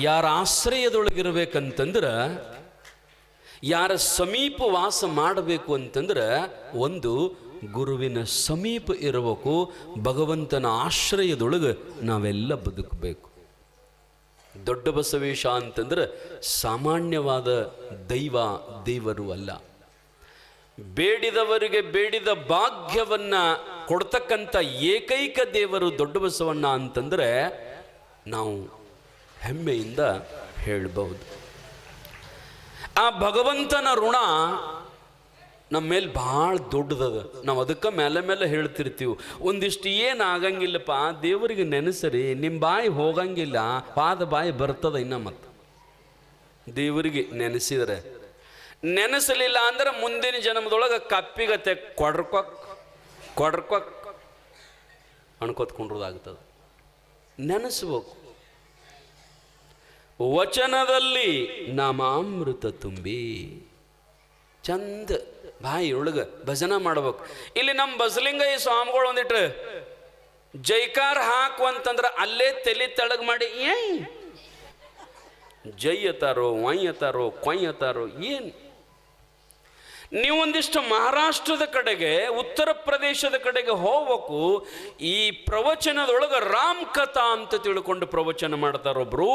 ಯಾರ ಆಶ್ರಯದೊಳಗಿರ್ಬೇಕಂತಂದ್ರೆ, ಯಾರ ಸಮೀಪ ವಾಸ ಮಾಡಬೇಕು ಅಂತಂದ್ರೆ, ಒಂದು ಗುರುವಿನ ಸಮೀಪ ಇರಬೇಕು, ಭಗವಂತನ ಆಶ್ರಯದೊಳಗೆ ನಾವೆಲ್ಲ ಬದುಕಬೇಕು. ದೊಡ್ಡ ಬಸವೇಶ ಅಂತಂದ್ರೆ ಸಾಮಾನ್ಯವಾದ ದೇವರು ಅಲ್ಲ. ಬೇಡಿದವರಿಗೆ ಬೇಡಿದ ಭಾಗ್ಯವನ್ನ ಕೊಡ್ತಕ್ಕಂಥ ಏಕೈಕ ದೇವರು ದೊಡ್ಡ ಬಸವಣ್ಣ ಅಂತಂದ್ರೆ ನಾವು ಹೆಮ್ಮೆಯಿಂದ ಹೇಳಬಹುದು. ಆ ಭಗವಂತನ ಋಣ ನಮ್ಮ ಮೇಲೆ ಭಾಳ ದೊಡ್ಡದದ. ನಾವು ಅದಕ್ಕೆ ಮೇಲೆ ಮೇಲೆ ಹೇಳ್ತಿರ್ತೀವಿ. ಒಂದಿಷ್ಟು ಏನು ಆಗಂಗಿಲ್ಲಪ್ಪ, ದೇವರಿಗೆ ನೆನೆಸರಿ, ನಿಮ್ಮ ಬಾಯಿ ಹೋಗಂಗಿಲ್ಲ, ಪಾದ ಬಾಯಿ ಬರ್ತದ. ಇನ್ನ ಮತ್ತು ದೇವರಿಗೆ ನೆನೆಸಲಿಲ್ಲ ಅಂದ್ರೆ ಮುಂದಿನ ಜನ್ಮದೊಳಗೆ ಕಪ್ಪಿಗತ್ತೆ ಕೊಡ್ರಕ್ಕೊಕ್ ಅಣ್ಕೊತ್ಕೊಂಡ್ರದಾಗ್ತದೆ. ನೆನೆಸ್ಬೇಕು. ವಚನದಲ್ಲಿ ನಾಮಾಮೃತ ತುಂಬಿ ಚಂದ ಬಾಯಿ ಒಳಗೆ ಭಜನ ಮಾಡ್ಬೇಕು. ಇಲ್ಲಿ ನಮ್ಮ ಬಸಲಿಂಗಯ್ಯ ಸ್ವಾಮಿಗಳು ಒಂದಿಟ್ರು ಜೈಕಾರ ಹಾಕು ಅಂತಂದ್ರೆ ಅಲ್ಲೇ ತಲೆ ತೆಳಗ್ ಮಾಡಿ ಜೈ ಅತಾರೋ ವೈ ಅತಾರೋ ಕೊಯ್ ಅತಾರೋ ಏನು. ನೀವೊಂದಿಷ್ಟು ಮಹಾರಾಷ್ಟ್ರದ ಕಡೆಗೆ, ಉತ್ತರ ಪ್ರದೇಶದ ಕಡೆಗೆ ಹೋಗ್ಬೇಕು. ಈ ಪ್ರವಚನದೊಳಗೆ ರಾಮ್ ಕಥಾ ಅಂತ ತಿಳ್ಕೊಂಡು ಪ್ರವಚನ ಮಾಡ್ತಾರೊಬ್ರು.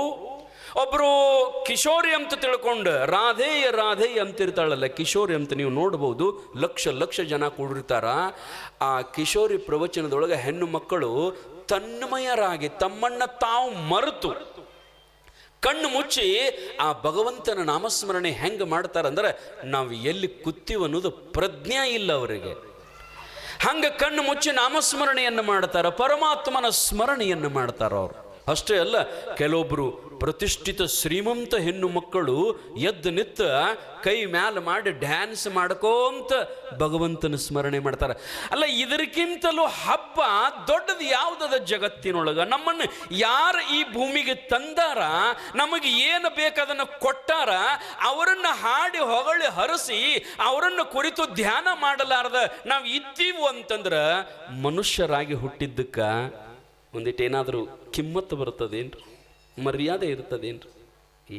ಒಬ್ರು ಕಿಶೋರಿ ಅಂತ ತಿಳ್ಕೊಂಡು ರಾಧೆ ಅಂತಿರ್ತಾಳಲ್ಲ, ಕಿಶೋರಿ ಅಂತ ನೀವು ನೋಡ್ಬೋದು. ಲಕ್ಷ ಜನ ಕೂಡಿರ್ತಾರ. ಆ ಕಿಶೋರಿ ಪ್ರವಚನದೊಳಗೆ ಹೆಣ್ಣು ಮಕ್ಕಳು ತನ್ಮಯರಾಗಿ ತಮ್ಮನ್ನ ತಾವು ಮರೆತು ಕಣ್ಣು ಮುಚ್ಚಿ ಆ ಭಗವಂತನ ನಾಮಸ್ಮರಣೆ ಹೆಂಗೆ ಮಾಡ್ತಾರಂದ್ರೆ, ನಾವು ಎಲ್ಲಿ ಕೂತೀವಿ ಅನ್ನೋದು ಪ್ರಜ್ಞೆ ಇಲ್ಲ ಅವರಿಗೆ. ಹಂಗೆ ಕಣ್ಣು ಮುಚ್ಚಿ ನಾಮಸ್ಮರಣೆಯನ್ನು ಮಾಡ್ತಾರ, ಪರಮಾತ್ಮನ ಸ್ಮರಣೆಯನ್ನು ಮಾಡ್ತಾರ ಅವರು. ಅಷ್ಟೇ ಅಲ್ಲ, ಕೆಲವೊಬ್ರು ಪ್ರತಿಷ್ಠಿತ ಶ್ರೀಮಂತ ಹೆಣ್ಣು ಮಕ್ಕಳು ಎದ್ದು ನಿತ್ತ ಕೈ ಮ್ಯಾಲ ಮಾಡಿ ಡ್ಯಾನ್ಸ್ ಮಾಡ್ಕೋಂತ ಭಗವಂತನ ಸ್ಮರಣೆ ಮಾಡ್ತಾರೆ. ಅಲ್ಲ, ಇದಕ್ಕಿಂತಲೂ ಹಬ್ಬ ದೊಡ್ಡದು ಯಾವುದದ ಜಗತ್ತಿನೊಳಗ? ನಮ್ಮನ್ನು ಯಾರು ಈ ಭೂಮಿಗೆ ತಂದಾರ, ನಮಗೆ ಏನು ಬೇಕದನ್ನು ಕೊಟ್ಟಾರ, ಅವರನ್ನು ಹಾಡಿ ಹೊಗಳಿ ಹರಸಿ ಅವರನ್ನು ಕುರಿತು ಧ್ಯಾನ ಮಾಡಲಾರ್ದ ನಾವು ಇದ್ದೀವು ಅಂತಂದ್ರೆ ಮನುಷ್ಯರಾಗಿ ಹುಟ್ಟಿದ್ದಕ್ಕ ಒಂದಿಟ್ಟೇನಾದರೂ ಕಿಮ್ಮತ್ತು ಬರ್ತದೇನ್ರಿ? ಮರ್ಯಾದೆ ಇರ್ತದೇನ್ರಿ?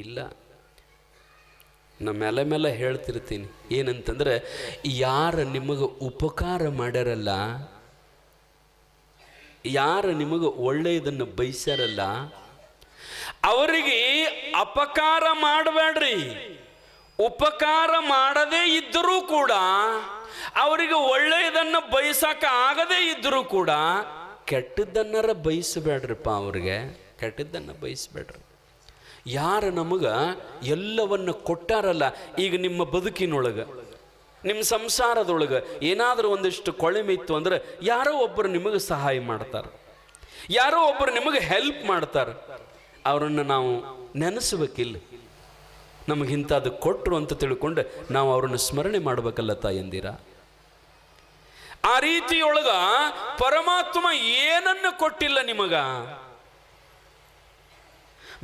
ಇಲ್ಲ. ನಾ ಮೇಲೆ ಹೇಳ್ತಿರ್ತೀನಿ ಏನಂತಂದ್ರೆ, ಯಾರು ನಿಮಗೆ ಉಪಕಾರ ಮಾಡ್ಯಾರಲ್ಲ, ಯಾರು ನಿಮಗೆ ಒಳ್ಳೆಯದನ್ನು ಬಯಸ್ಯಾರಲ್ಲ, ಅವರಿಗೆ ಅಪಕಾರ ಮಾಡಬೇಡ್ರಿ. ಉಪಕಾರ ಮಾಡದೇ ಇದ್ದರೂ ಕೂಡ, ಅವರಿಗೆ ಒಳ್ಳೆಯದನ್ನು ಬಯಸಕ ಆಗದೇ ಇದ್ದರೂ ಕೂಡ ಕೆಟ್ಟದ್ದನ್ನರ ಬಯಸಬೇಡ್ರಿಪ್ಪ. ಅವ್ರಿಗೆ ಕೆಟ್ಟದ್ದನ್ನು ಬಯಸಬೇಡ್ರಿ. ಯಾರು ನಮಗೆ ಎಲ್ಲವನ್ನು ಕೊಟ್ಟಾರಲ್ಲ, ಈಗ ನಿಮ್ಮ ಬದುಕಿನೊಳಗೆ, ನಿಮ್ಮ ಸಂಸಾರದೊಳಗೆ ಏನಾದರೂ ಒಂದಿಷ್ಟು ಕೊಳೆಮೆ ಇತ್ತು ಅಂದ್ರೆ ಯಾರೋ ಒಬ್ಬರು ನಿಮಗೆ ಸಹಾಯ ಮಾಡ್ತಾರೆ, ಯಾರೋ ಒಬ್ಬರು ನಿಮಗೆ ಹೆಲ್ಪ್ ಮಾಡ್ತಾರೆ. ಅವರನ್ನು ನಾವು ನೆನೆಸ್ಬೇಕಿಲ್ಲ. ನಮಗಿಂಥದ್ದು ಕೊಟ್ಟರು ಅಂತ ತಿಳ್ಕೊಂಡು ನಾವು ಅವರನ್ನು ಸ್ಮರಣೆ ಮಾಡಬೇಕಲ್ಲ ತಾಯಂದಿರ. ಆ ರೀತಿಯೊಳಗ ಪರಮಾತ್ಮ ಏನನ್ನು ಕೊಟ್ಟಿಲ್ಲ ನಿಮಗ.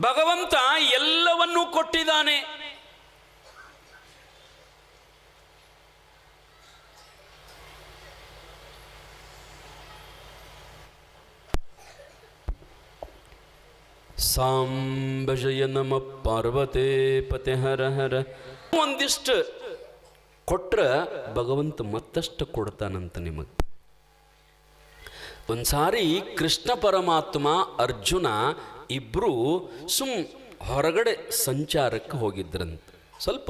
ಭಗವಂತ ಎಲ್ಲವನ್ನೂ ಕೊಟ್ಟಿದ್ದಾನೆ. ಸಾಂಬ ಜಯ ನಮ ಪಾರ್ವತೇ ಪತೆ ಹರ ಹರ. ಒಂದಿಷ್ಟು ಕೊಟ್ರ ಭಗವಂತ ಮತ್ತಷ್ಟು ಕೊಡ್ತಾನಂತ ನಿಮಗೆ. ಒಂದ್ಸಾರಿ ಕೃಷ್ಣ ಪರಮಾತ್ಮ ಅರ್ಜುನ ಇಬ್ರು ಹೊರಗಡೆ ಸಂಚಾರಕ್ಕೆ ಹೋಗಿದ್ರಂತ. ಸ್ವಲ್ಪ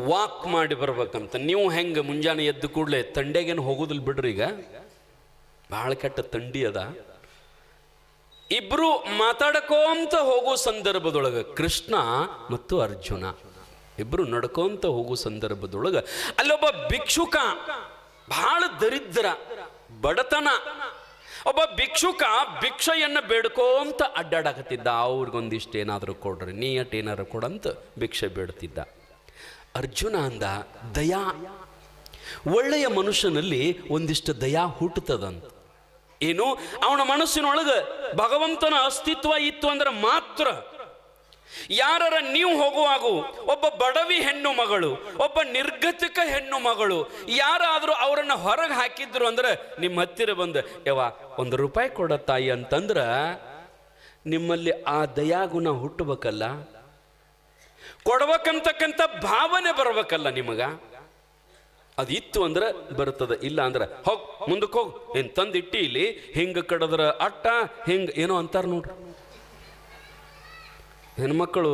ವಾಕ್ ಮಾಡಿ ಬರ್ಬೇಕಂತ. ನೀವು ಹೆಂಗೆ ಮುಂಜಾನೆ ಎದ್ದು ಕೂಡಲೇ ತಂಡೆಗೇನು ಹೋಗೋದಿಲ್ಲ ಬಿಡ್ರಿ, ಈಗ ಭಾಳ ಕೆಟ್ಟ ತಂಡಿ ಅದ. ಇಬ್ರು ಮಾತಾಡ್ಕೋಂತ ಹೋಗೋ ಸಂದರ್ಭದೊಳಗೆ ಕೃಷ್ಣ ಮತ್ತು ಅರ್ಜುನ ಇಬ್ರು ನಡ್ಕೊಂತ ಹೋಗೋ ಸಂದರ್ಭದೊಳಗೆ ಅಲ್ಲೊಬ್ಬ ಭಿಕ್ಷುಕ, ಬಹಳ ದರಿದ್ರ, ಬಡತನ, ಒಬ್ಬ ಭಿಕ್ಷುಕ ಭಿಕ್ಷೆಯನ್ನು ಬೇಡ್ಕೋಂತ ಅಡ್ಡಾಡಕತ್ತಿದ್ದ. ಅವ್ರಿಗೊಂದಿಷ್ಟು ಏನಾದರೂ ಕೊಡ್ರಿ, ನೀಯಟ್ ಏನಾದ್ರು ಕೊಡಂತ ಭಿಕ್ಷೆ ಬೇಡ್ತಿದ್ದ. ಅರ್ಜುನ ಅಂದ, ದಯಾ, ಒಳ್ಳೆಯ ಮನುಷ್ಯನಲ್ಲಿ ಒಂದಿಷ್ಟು ದಯಾ ಹುಟ್ಟುತ್ತದಂತ. ಏನು, ಅವನ ಮನಸ್ಸಿನೊಳಗೆ ಭಗವಂತನ ಅಸ್ತಿತ್ವ ಇತ್ತು ಅಂದ್ರೆ ಮಾತ್ರ. ಯಾರ ನೀವು ಹೋಗುವಾಗ ಒಬ್ಬ ಬಡವಿ ಹೆಣ್ಣು ಮಗಳು, ಒಬ್ಬ ನಿರ್ಗತಿಕ ಹೆಣ್ಣು ಮಗಳು ಯಾರಾದರೂ ಅವರನ್ನು ಹೊರಗೆ ಹಾಕಿದ್ರು ಅಂದ್ರೆ ನಿಮ್ಮ ಹತ್ತಿರ ಬಂದು ಯವ್ವ 1 ರೂಪಾಯಿ ಕೊಡ ತಾಯಿ ಅಂತಂದ್ರೆ ನಿಮ್ಮಲ್ಲಿ ಆ ದಯಾಗುಣ ಹುಟ್ಟಬೇಕಲ್ಲ, ಕೊಡ್ಬೇಕಂತಕ್ಕಂಥ ಭಾವನೆ ಬರ್ಬೇಕಲ್ಲ ನಿಮಗ. ಅದಿತ್ತು ಅಂದ್ರೆ ಬರ್ತದೆ, ಇಲ್ಲ ಅಂದ್ರೆ ಹೋಗ್ ಮುಂದಕ್ಕೆ ಹೋಗ್, ಏನ್ ತಂದಿಟ್ಟಿ ಇಲ್ಲಿ ಹಿಂಗ ಕಡದ್ರ ಅಟ್ಟ ಹಿಂಗ ಏನೋ ಅಂತಾರ ನೋಡ್ರಿ. ಹೆಣ್ಮಕ್ಕಳು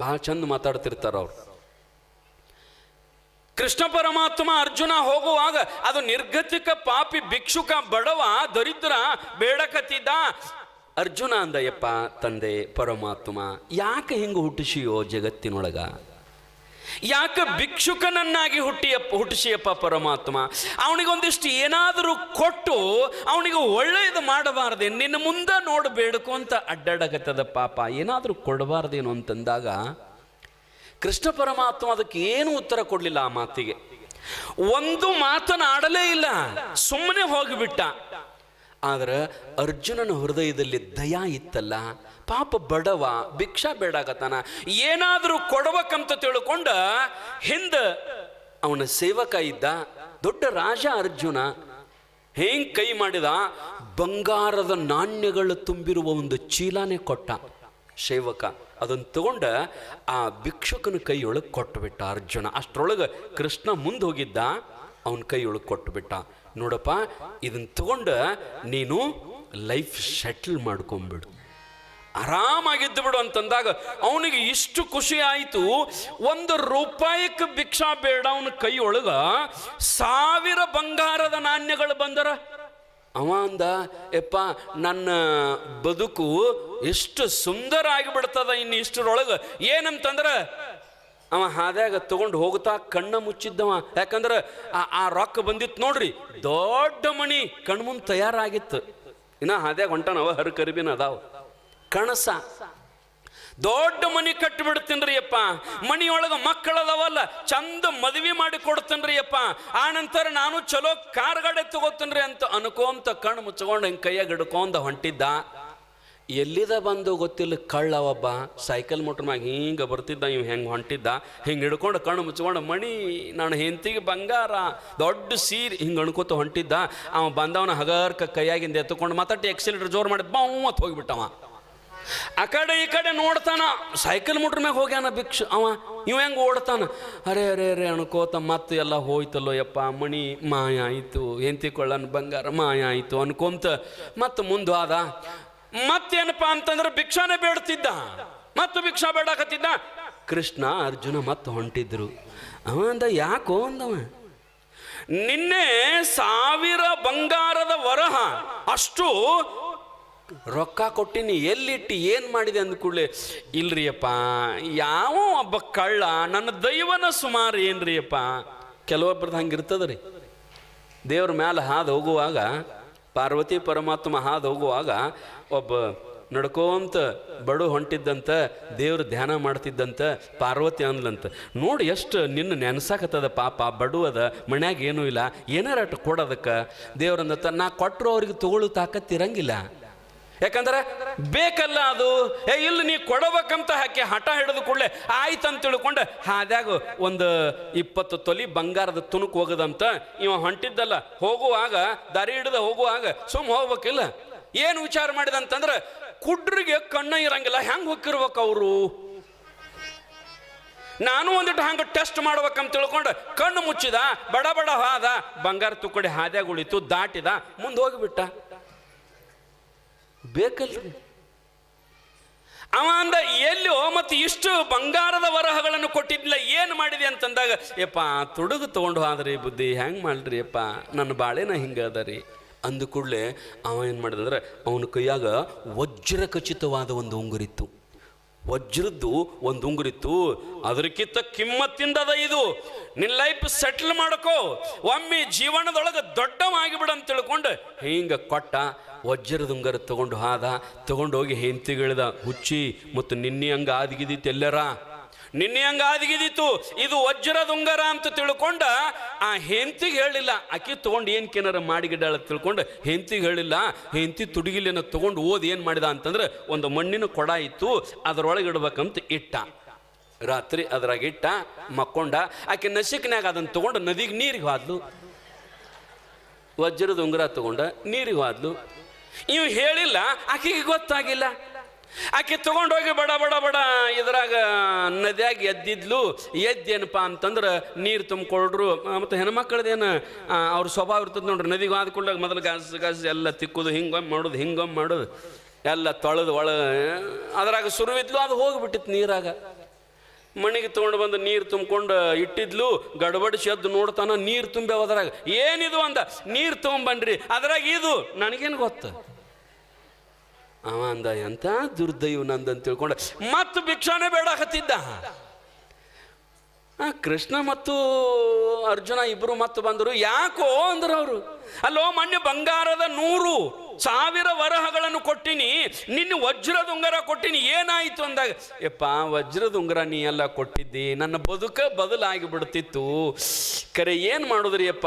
ಬಹಳ ಚಂದ ಮಾತಾಡ್ತಿರ್ತಾರ ಅವ್ರು. ಕೃಷ್ಣ ಪರಮಾತ್ಮ ಅರ್ಜುನ ಹೋಗುವಾಗ ಅದು ನಿರ್ಗತಿಕ ಪಾಪಿ ಭಿಕ್ಷುಕ ಬಡವ ದರಿದ್ರ ಬೇಡಕತ್ತಿದ್ದ. ಅರ್ಜುನ ಅಂದಯ್ಯಪ್ಪ, ತಂದೆ ಪರಮಾತ್ಮ ಯಾಕೆ ಹಿಂಗ ಹುಟ್ಟಿಸಿಯೋ ಜಗತ್ತಿನೊಳಗ, ಯಾಕೆ ಭಿಕ್ಷುಕನನ್ನಾಗಿ ಹುಟ್ಟಿಸಿಯಪ್ಪ ಪರಮಾತ್ಮ, ಅವನಿಗೊಂದಿಷ್ಟು ಏನಾದರೂ ಕೊಟ್ಟು ಅವನಿಗೆ ಒಳ್ಳೆಯದು ಮಾಡಬಾರ್ದೆ, ನಿನ್ನ ಮುಂದೆ ನೋಡಿ ಬೇಡಕು ಅಂತ ಅಡ್ಡಾಡಕತ್ತದ ಪಾಪ, ಏನಾದರೂ ಕೊಡಬಾರ್ದೇನು ಅಂತಂದಾಗ ಕೃಷ್ಣ ಪರಮಾತ್ಮ ಅದಕ್ಕೆ ಏನು ಉತ್ತರ ಕೊಡಲಿಲ್ಲ. ಆ ಮಾತಿಗೆ ಒಂದು ಮಾತನಾಡಲೇ ಇಲ್ಲ, ಸುಮ್ಮನೆ ಹೋಗಿಬಿಟ್ಟ. ಆದ್ರೆ ಅರ್ಜುನನ ಹೃದಯದಲ್ಲಿ ದಯಾ ಇತ್ತಲ್ಲ, ಪಾಪ ಬಡವ ಭಿಕ್ಷಾ ಬೇಡಾಕತ್ತಾನ, ಏನಾದರೂ ಕೊಡಬೇಕಂತ ತಿಳ್ಕೊಂಡ ಹಿಂದ ಅವನ ಸೇವಕ ಇದ್ದ ದೊಡ್ಡ ರಾಜ ಅರ್ಜುನ. ಹೆಂಗ್ ಕೈ ಮಾಡಿದ, ಬಂಗಾರದ ನಾಣ್ಯಗಳು ತುಂಬಿರುವ ಒಂದು ಚೀಲಾನೆ ಕೊಟ್ಟ ಸೇವಕ. ಅದನ್ನು ತಗೊಂಡ ಆ ಭಿಕ್ಷುಕನ ಕೈಯೊಳಗೆ ಕೊಟ್ಟುಬಿಟ್ಟ ಅರ್ಜುನ. ಅಷ್ಟರೊಳಗೆ ಕೃಷ್ಣ ಮುಂದೆ ಹೋಗಿದ್ದ, ಅವನ ಕೈಯೊಳಗೆ ಕೊಟ್ಟುಬಿಟ್ಟ. ನೋಡಪ್ಪ, ಇದನ್ನು ತಗೊಂಡ ನೀನು ಲೈಫ್ ಸೆಟಲ್ ಮಾಡ್ಕೊಂಬಿಡು, ಆರಾಮಾಗಿದ್ದು ಬಿಡು ಅಂತಂದಾಗ ಅವನಿಗೆ ಇಷ್ಟು ಖುಷಿ ಆಯಿತು. 1 ರೂಪಾಯಿಗೆ ಭಿಕ್ಷಾ ಬೇಡ, ಅವನ ಕೈಯೊಳಗ 1000 ಬಂಗಾರದ ನಾಣ್ಯಗಳು ಬಂದರ. ಅವ ಅಂದ, ಯಪ್ಪ ನನ್ನ ಬದುಕು ಎಷ್ಟು ಸುಂದರ ಆಗಿಬಿಡ್ತದ ಇನ್ನು ಇಷ್ಟರೊಳಗೆ. ಏನಂತಂದ್ರೆ ಅವ ಹಾದ್ಯಾಗ ತಗೊಂಡು ಹೋಗ್ತಾ ಕಣ್ಣ ಮುಚ್ಚಿದ್ದವ. ಯಾಕಂದ್ರೆ ಆ ರೊಕ್ಕ ಬಂದಿತ್ತು ನೋಡ್ರಿ, ದೊಡ್ಡ ಮಣಿ ಕಣ್ಮುಂದ್ ತಯಾರಾಗಿತ್ತು. ಇನ್ನ ಹಾದ್ಯಾಗ ಹೊಂಟಾನವ, ಹರಕರಿಬಿನ ಅದಾವ ಕಣಸ. ದೊಡ್ಡ ಮನಿ ಕಟ್ಟಿಬಿಡ್ತೀನ್ರಿ ಅಪ್ಪ, ಮನಿಯೊಳಗೆ ಮಕ್ಕಳದವಲ್ಲ, ಚಂದ ಮದುವೆ ಮಾಡಿ ಕೊಡ್ತೇನ್ರಿ ಅಪ್ಪ, ಆ ನಂತರ ನಾನು ಚಲೋ ಕಾರ್ ಗಾಡಿ ತಗೋತೇನ್ರಿ ಅಂತ ಅನ್ಕೊಂತ ಕಣ್ಣು ಮುಚ್ಕೊಂಡು ಹಿಂಗೆ ಕೈಯಾಗ ಹಿಡ್ಕೊಂಡ ಹೊಂಟಿದ್ದ. ಎಲ್ಲಿದ ಬಂದು ಗೊತ್ತಿಲ್ಲ ಕಳ್ಳ ಒಬ್ಬ ಸೈಕಲ್ ಮೋಟ್ರ್ ಮ್ಯಾಗ ಹಿಂಗೆ ಬರ್ತಿದ್ದ. ಇವ್ ಹೆಂಗೆ ಹೊಂಟಿದ್ದ, ಹಿಂಗೆ ಹಿಡ್ಕೊಂಡು ಕಣ್ಣು ಮುಚ್ಕೊಂಡು ಮಣಿ ನಾನು ಹೆಂಡತಿಗೆ ಬಂಗಾರ ದೊಡ್ಡ ಸೀರೆ ಹಿಂಗೆ ಅನ್ಕೋತ ಹೊಂಟಿದ್ದ. ಅವ ಬಂದವನ ಹಗರ್ಕ ಕೈಯಾಗಿಂದ ಎತ್ಕೊಂಡು ಮಾತಾಡಿ ಎಕ್ಸಿಲೇಟರ್ ಜೋರು ಮಾಡಿದ್ ಬಾವತ್ ಹೋಗಿಬಿಟ್ಟವ. ಆ ಕಡೆ ಈ ಕಡೆ ನೋಡ್ತಾನ, ಸೈಕಲ್ ಮೋಟ್ರ್ ಮ್ಯಾಗ ಹೋಗ್ಯಾನ ಅವ. ಇವ ಹೆಂಗೆ ಓಡ್ತಾನ, ಅರೆ ಅರೆ ಅರೆ ಅನ್ಕೋತ ಮತ್ತೆ ಎಲ್ಲ ಹೋಯ್ತಲ್ಲೋ ಯಪ್ಪ, ಮಣಿ ಮಾಯ ಆಯಿತು, ಹೆಂಡತಿ ಕೊಳ್ಳನ ಬಂಗಾರ ಮಾಯ ಆಯಿತು ಅನ್ಕೊಂತ ಮತ್ತೆ ಮುಂದ್ವಾದ. ಮತ್ತೇನಪ್ಪ ಅಂತಂದ್ರೆ ಭಿಕ್ಷಾನೇ ಬೇಡ್ತಿದ್ದ, ಮತ್ತು ಭಿಕ್ಷಾ ಬೇಡಾಕತ್ತಿದ್ದ. ಕೃಷ್ಣ ಅರ್ಜುನ ಮತ್ತೆ ಹೊಂಟಿದ್ರು. ಅವ ಅಂದ, ಯಾಕೋ ಅಂದವ, ನಿನ್ನೆ 1000 ಬಂಗಾರದ ವರಹ ಅಷ್ಟು ರೊಕ್ಕ ಕೊಟ್ಟಿನಿ, ಎಲ್ಲಿಟ್ಟು ಏನು ಮಾಡಿದೆ ಅಂದ್ಕೂಡ್ಲೆ, ಇಲ್ರಿಯಪ್ಪ ಯಾವ ಒಬ್ಬ ಕಳ್ಳ ನನ್ನ ದೈವನ ಸುಮಾರು ಏನ್ರಿಯಪ್ಪ. ಕೆಲವೊಬ್ಬರದ್ದು ಹಂಗಿರ್ತದ ರೀ. ದೇವ್ರ ಮ್ಯಾಲೆ ಹಾದು ಹೋಗುವಾಗ, ಪಾರ್ವತಿ ಪರಮಾತ್ಮ ಹಾದು ಹೋಗುವಾಗ ಒಬ್ಬ ನಡ್ಕೋಂತ ಬಡು ಹೊಂಟಿದ್ದಂತ, ದೇವ್ರ ಧ್ಯಾನ ಮಾಡ್ತಿದ್ದಂತ. ಪಾರ್ವತಿ ಅಂದ್ಲಂತ, ನೋಡಿ ಎಷ್ಟು ನಿನ್ನ ನೆನ್ಸಾಕತ್ತದ ಪಾಪ, ಬಡು ಅದ, ಮನ್ಯಾಗ ಏನೂ ಇಲ್ಲ, ಏನಾರ ಅಟ್ಟು ಕೊಡೋದಕ್ಕೆ. ದೇವ್ರಂದತ್ತ, ನಾ ಕೊಟ್ಟರು ಅವ್ರಿಗೆ ತಗೊಳ್ಳೋ ತಾಕತ್ತಿರಂಗಿಲ್ಲ, ಯಾಕಂದ್ರೆ ಬೇಕಲ್ಲ ಅದು. ಇಲ್ಲಿ ನೀ ಕೊಡಬೇಕಂತ ಹಾಕಿ ಹಠ ಹಿಡಿದು ಕೂಡಲೇ ಆಯ್ತಂತ ತಿಳ್ಕೊಂಡು ಹಾದ್ಯಾಗ ಒಂದು 20 ತೊಲಿ ಬಂಗಾರದ ತುಣುಕು ಹೋಗದಂತ. ಇವ ಹೊಂಟಿದ್ದಲ್ಲ, ಹೋಗುವಾಗ ದಾರಿ ಹಿಡಿದ ಹೋಗುವಾಗ ಹೋಗ್ಬೇಕಿಲ್ಲ. ಏನು ವಿಚಾರ ಮಾಡಿದಂತಂದ್ರೆ, ಕುಡ್ರಿಗೆ ಕಣ್ಣ ಇರಂಗಿಲ್ಲ, ಹೆಂಗೆ ಹೋಗಿರ್ಬೇಕು ಅವರು. ನಾನು ಒಂದಿಟ್ಟು ಹಂಗೆ ಟೆಸ್ಟ್ ಮಾಡ್ಬೇಕಂತ ತಿಳ್ಕೊಂಡು ಕಣ್ಣು ಮುಚ್ಚಿದ, ಬಡ ಬಡ ಹಾದ, ಬಂಗಾರ ತುಕ್ಕಡಿ ಹಾದ್ಯಾಗ ಉಳಿತು, ದಾಟಿದ, ಮುಂದೆ ಹೋಗಿಬಿಟ್ಟ. ಬೇಕಲ್ರಿ ಅವ ಅಂದ, ಎಲ್ಲೋ ಮತ್ತೆ ಇಷ್ಟು ಬಂಗಾರದ ವರಹಗಳನ್ನು ಕೊಟ್ಟಿದ್ದಿಲ್ಲ, ಏನು ಮಾಡಿದೆ ಅಂತಂದಾಗ, ಯಪ್ಪ ತುಡುಗು ತೊಗೊಂಡು ಹೋದ್ರಿ ಬುದ್ಧಿ, ಹೆಂಗೆ ಮಾಡ್ರಿ ಯಪ್ಪ, ನನ್ನ ಬಾಳೆನ ಹಿಂಗೆ ಅದ ರೀ ಅಂದ ಕೂಡಲೇ ಅವ ಏನು ಮಾಡಿದಂದ್ರೆ, ಅವನ ಕೈಯಾಗ ವಜ್ರ ಖಚಿತವಾದ ಒಂದು ಉಂಗುರಿತ್ತು. ವಜ್ರದ್ದು ಒಂದು ಉಂಗುರಿತ್ತು, ಅದಕ್ಕಿಂತ ಕಿಮ್ಮತ್ತಿಂದದ ಇದು. ನಿನ್ನ ಲೈಫ್ ಸೆಟ್ಲ್ ಮಾಡ್ಕೋ, ಒಮ್ಮೆ ಜೀವನದೊಳಗೆ ದೊಡ್ಡವಾಗಿಬಿಡ ಅಂತ ತಿಳ್ಕೊಂಡು ಹಿಂಗೆ ಕೊಟ್ಟ. ವಜ್ರದ ಉಂಗರ ತಗೊಂಡು ತಗೊಂಡು ಹೋಗಿ ಹೆಂಡತಿಗಳಿದ, ಹುಚ್ಚಿ ಮತ್ತು ನಿನ್ನೆ ಹಂಗೆ ಆದಿಗಿದಿತ್ತು, ಎಲ್ಲರ ನಿನ್ನೆ ಹಂಗೆ ಆದಿಗಿದಿತ್ತು, ಇದು ವಜ್ರದ ಉಂಗರ ಅಂತ ತಿಳ್ಕೊಂಡ ಆ ಹೆಂಡತಿಗೆ ಹೇಳಿಲ್ಲ. ಆಕಿ ತೊಗೊಂಡು ಏನು ಕೇನಾರ ಮಾಡಿಗಿಡ್ಡಾಳ ತಿಳ್ಕೊಂಡು ಹೆಂಡತಿಗೆ ಹೇಳಿಲ್ಲ. ಹೆಂಡತಿ ತುಡುಗಿಲೇನ ತೊಗೊಂಡು ಓದಿ ಏನು ಮಾಡಿದ ಅಂತಂದ್ರೆ, ಒಂದು ಮಣ್ಣಿನ ಕೊಡ ಇತ್ತು, ಅದರೊಳಗೆ ಇಡ್ಬೇಕಂತ ಇಟ್ಟ. ರಾತ್ರಿ ಅದ್ರಾಗ ಇಟ್ಟ, ಮಕ್ಕೊಂಡ. ಆಕೆ ನಸಿಕ್ನಾಗ ಅದನ್ನು ತೊಗೊಂಡು ನದಿಗೆ ನೀರಿಗೆ ಹೋದ್ಲು. ವಜ್ರದ ಉಂಗುರ ತಗೊಂಡ ನೀರಿಗೆ ಹೋದ್ಲು. ಇವು ಹೇಳಿಲ್ಲ, ಆಕೆಗೆ ಗೊತ್ತಾಗಿಲ್ಲ. ಆಕೆ ತಗೊಂಡೋಗಿ ಬಡ ಬಡ ಬಡ ಇದ್ರಾಗ ನದಿಯಾಗಿ ಎದ್ದಿದ್ಲು. ಎದ್ದೇನಪ್ಪ ಅಂತಂದ್ರೆ ನೀರು ತುಂಬಿಕೊಳ್ರು. ಮತ್ತು ಹೆಣ್ಮಕ್ಳದೇನು ಅವ್ರ ಸ್ವಭಾವ ಇರ್ತದೆ ನೋಡ್ರಿ, ನದಿಗೆ ಆದ್ಕೊಂಡಾಗ ಮೊದಲು ಗಾಸ್ ಎಲ್ಲ ತಿಕ್ಕೋದು, ಹಿಂಗೊಮ್ಮೆ ಮಾಡೋದು ಎಲ್ಲ ತೊಳೆದು ಅದ್ರಾಗ ಸುರುವಿದ್ಲು. ಅದು ಹೋಗಿಬಿಟ್ಟಿತ್ತು ನೀರಾಗ. ಮನೆಗೆ ತೊಗೊಂಡು ಬಂದು ನೀರು ತುಂಬ್ಕೊಂಡು ಇಟ್ಟಿದ್ಲು. ಗಡಬಡಿಸಿ ಎದ್ದು ನೋಡ್ತಾನ ನೀರು ತುಂಬ್ಯಾವ ಅದ್ರಾಗ. ಏನಿದು ಅಂದ. ನೀರು ತೊಗೊಂಬನ್ರಿ, ಅದ್ರಾಗ ಇದು ನನಗೇನು ಗೊತ್ತು. ಅವ ಅಂದ ಎಂಥ ದುರ್ದೈವ ನಂದಂತ ತಿಳ್ಕೊಂಡ ಮತ್ತು ಭಿಕ್ಷಾನೇ ಬೇಡಾಕತ್ತಿದ್ದ. ಕೃಷ್ಣ ಮತ್ತು ಅರ್ಜುನ ಇಬ್ಬರು ಮತ್ತು ಬಂದರು. ಯಾಕೋ ಅಂದ್ರು ಅವರು. ಅಲ್ಲೋ ಮೊನ್ನೆ ಬಂಗಾರದ 100,000 ವರಹಗಳನ್ನು ಕೊಟ್ಟಿನಿ, ನಿನ್ನ ವಜ್ರದ ಉಂಗರ ಕೊಟ್ಟಿನಿ, ಏನಾಯಿತು ಅಂದಾಗ, ಯಪ್ಪ ವಜ್ರದ ಉಂಗರ ನೀ ಎಲ್ಲ ಕೊಟ್ಟಿದ್ದಿ, ನನ್ನ ಬದುಕ ಬದಲಾಗಿ ಬಿಡ್ತಿತ್ತು. ಕರೆ ಏನು ಮಾಡಿದ್ರಿ ಅಪ್ಪ,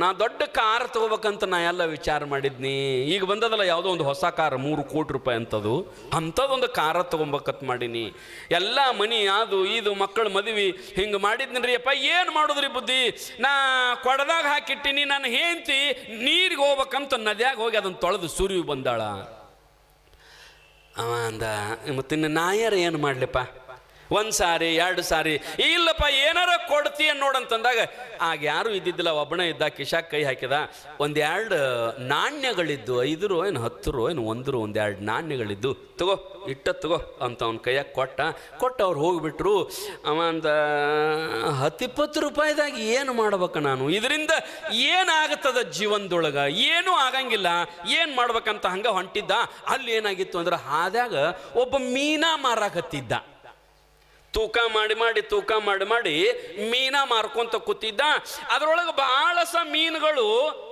ನಾ ದೊಡ್ಡ ಕಾರ್ ತಗೋಬೇಕಂತ ನಾ ಎಲ್ಲ ವಿಚಾರ ಮಾಡಿದ್ನಿ. ಈಗ ಬಂದದಲ್ಲ ಯಾವುದೋ ಒಂದು ಹೊಸ ಕಾರ್, 3 ಕೋಟಿ ರೂಪಾಯಿ ಅಂತದು, ಅಂಥದ್ದೊಂದು ಕಾರ ತೊಗೊಬೇಕಂತ ಮಾಡೀನಿ. ಎಲ್ಲ ಮನಿ ಅದು ಇದು ಮಕ್ಕಳ ಮದುವೆ ಹಿಂಗೆ ಮಾಡಿದ್ನಿ ಅಪ್ಪ. ಏನು ಮಾಡಿದ್ರಿ ಬುದ್ಧಿ, ನಾ ಕೊಡದಾಗ ಹಾಕಿಟ್ಟಿನಿ, ನಾನು ಹೆಂಡ್ತಿ ನೀರಿಗೆ ಹೋಗ್ಬೇಕಂತ ನದಿಯಾಗ ಹೋಗಿ ಅದನ್ನು ತೊಳೆದು ಸೂರ್ಯ ಬಂದಾಳ. ಅವ ಅಂದ, ಮತ್ತಿನ್ನು ನಾಯರ ಏನು ಮಾಡಲಿಪ್ಪ, 1 ಸಾರಿ 2 ಸಾರಿ ಇಲ್ಲಪ್ಪ ಏನಾರ ಕೊಡ್ತೀಯ ನೋಡಂತಂದಾಗ, ಆಗ ಯಾರೂ ಇದ್ದಿದ್ದಿಲ್ಲ, ಒಬ್ಬನೇ ಇದ್ದ. ಕಿಶಾಕ್ ಕೈ ಹಾಕಿದ. 1-2 ನಾಣ್ಯಗಳಿದ್ದು, 5 ರೂ ಏನು 10 ರೂ ಏನು 1 ರೂ 1-2 ನಾಣ್ಯಗಳಿದ್ದು, ತಗೋ ತಗೋ ಅಂತ ಅವ್ನ ಕೈಯಾಗ ಕೊಟ್ಟ ಅವ್ರು ಹೋಗಿಬಿಟ್ರು. ಅವ ಅಂದ, 10-20 ರೂಪಾಯಿದಾಗ ಏನು ಮಾಡ್ಬೇಕು ನಾನು, ಇದರಿಂದ ಏನಾಗುತ್ತದ ಜೀವನದೊಳಗೆ, ಏನೂ ಆಗಂಗಿಲ್ಲ, ಏನು ಮಾಡ್ಬೇಕಂತ ಹಂಗೆ ಹೊಂಟಿದ್ದ. ಅಲ್ಲಿ ಏನಾಗಿತ್ತು ಅಂದ್ರೆ ಹಾದ್ಯಾಗ ಒಬ್ಬ ಮೀನಾ ಮಾರಾಕತ್ತಿದ್ದ. ತೂಕ ಮಾಡಿ ಮೀನಾ ಮಾರ್ಕೊಂತ ಕೂತಿದ್ದ. ಅದರೊಳಗೆ ಬಹಳಸ ಮೀನುಗಳು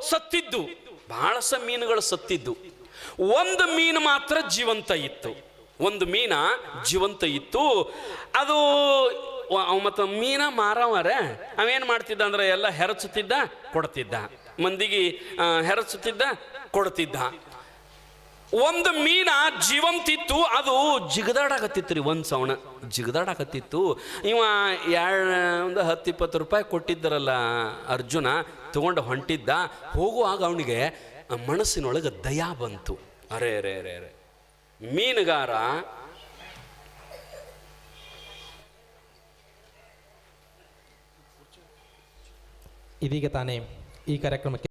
ಸತ್ತಿದ್ದು. ಒಂದು ಮೀನು ಮಾತ್ರ ಜೀವಂತ ಇತ್ತು. ಅದು ಮತ್ತು ಮೀನ ಮಾರವರೆ ಅವೇನು ಮಾಡ್ತಿದ್ದ ಅಂದ್ರೆ ಎಲ್ಲ ಹೆರಚುತ್ತಿದ್ದ, ಕೊಡ್ತಿದ್ದ, ಮಂದಿಗೆ ಹೆರಚುತ್ತಿದ್ದ, ಕೊಡ್ತಿದ್ದ. ಒಂದು ಮೀನ ಜೀವಂತಿತ್ತು, ಅದು ಜಿಗದಾಡಕತ್ತಿತ್ತು ರೀ, ಒಂದು ಸವಣ ಜಿಗದಾಡಕತ್ತಿತ್ತು. ಇವ ಒಂದು 10-20 ರೂಪಾಯಿ ಕೊಟ್ಟಿದ್ದರಲ್ಲ ಅರ್ಜುನ, ತಗೊಂಡು ಹೊಂಟಿದ್ದ. ಹೋಗುವಾಗ ಅವನಿಗೆ ಮನಸ್ಸಿನೊಳಗೆ ದಯಾ ಬಂತು. ಅರೆ ಮೀನುಗಾರ ಇದೀಗ ತಾನೇ ಈ ಕಾರ್ಯಕ್ರಮಕ್ಕೆ